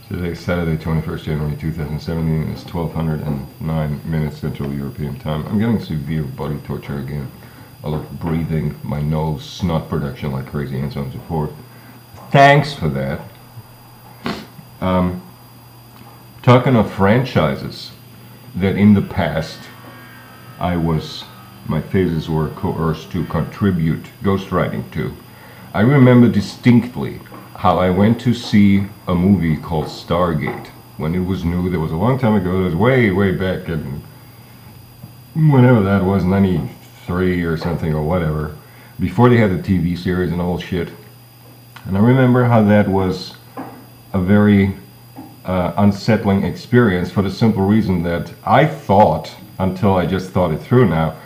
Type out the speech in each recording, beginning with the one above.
Today is Saturday, 21st January 2017. It's 1209 minutes Central European Time. I'm getting severe body torture again. I love breathing, my nose, snot production like crazy, and so on and so forth. Thanks for that. Talking of franchises that in the past my phases were coerced to contribute ghostwriting to. I remember distinctly how I went to see a movie called Stargate when it was new. That was a long time ago. It was way back in whenever that was, 93 or something or whatever, before they had the TV series and all shit. And I remember how that was a very unsettling experience for the simple reason that I thought, until I just thought it through now,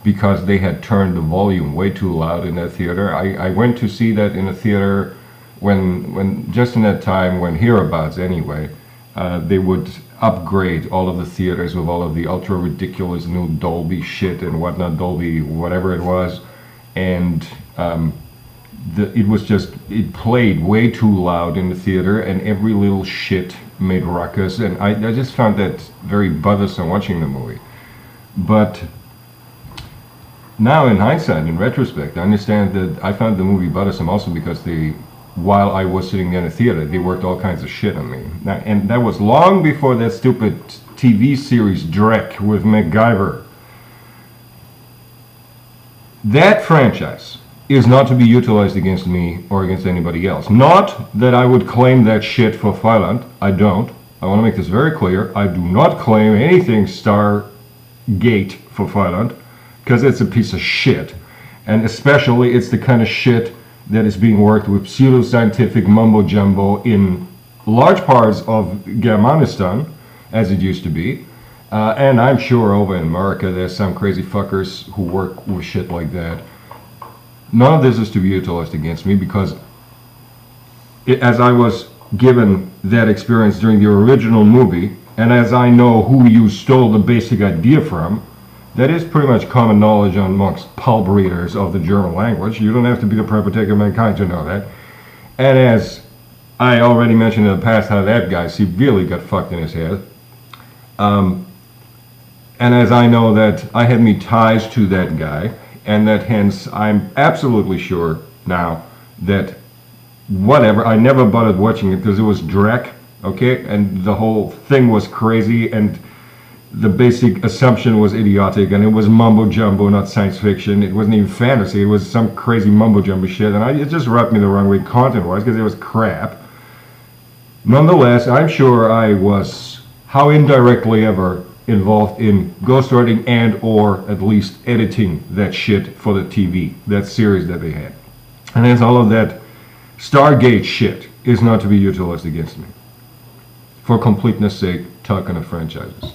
because they had turned the volume way too loud in that theater. I went to see that in a theater when just in that time when hereabouts anyway, they would upgrade all of the theaters with all of the ultra ridiculous new Dolby shit and whatnot, Dolby whatever it was, and it played way too loud in the theater, and every little shit made ruckus, and I just found that very bothersome watching the movie. But now in hindsight, in retrospect, I understand that I found the movie bothersome also because while I was sitting in the theater, they worked all kinds of shit on me. And that was long before that stupid TV series Drek with MacGyver. That franchise is not to be utilized against me or against anybody else. Not that I would claim that shit for Thailand. I don't. I want to make this very clear. I do not claim anything Stargate for Thailand, because it's a piece of shit. And especially it's the kind of shit that is being worked with pseudoscientific mumbo-jumbo in large parts of Germanistan, as it used to be. And I'm sure over in America there's some crazy fuckers who work with shit like that. None of this is to be utilized against me, because as I was given that experience during the original movie, and as I know who you stole the basic idea from, that is pretty much common knowledge amongst pulp readers of the German language. You don't have to be the perpetrator of mankind to know that. And as I already mentioned in the past, how that guy severely got fucked in his head. And as I know that I had me ties to that guy, and that hence I'm absolutely sure now that whatever, I never bothered watching it because it was Drek, okay? And the whole thing was crazy, and the basic assumption was idiotic, and it was mumbo-jumbo, not science fiction. It wasn't even fantasy. It was some crazy mumbo-jumbo shit, and it just rubbed me the wrong way content-wise because it was crap. Nonetheless, I'm sure I was, how indirectly ever, involved in ghostwriting and or at least editing that shit for the TV, that series that they had. And hence all of that Stargate shit is not to be utilized against me. For completeness sake, talking of franchises.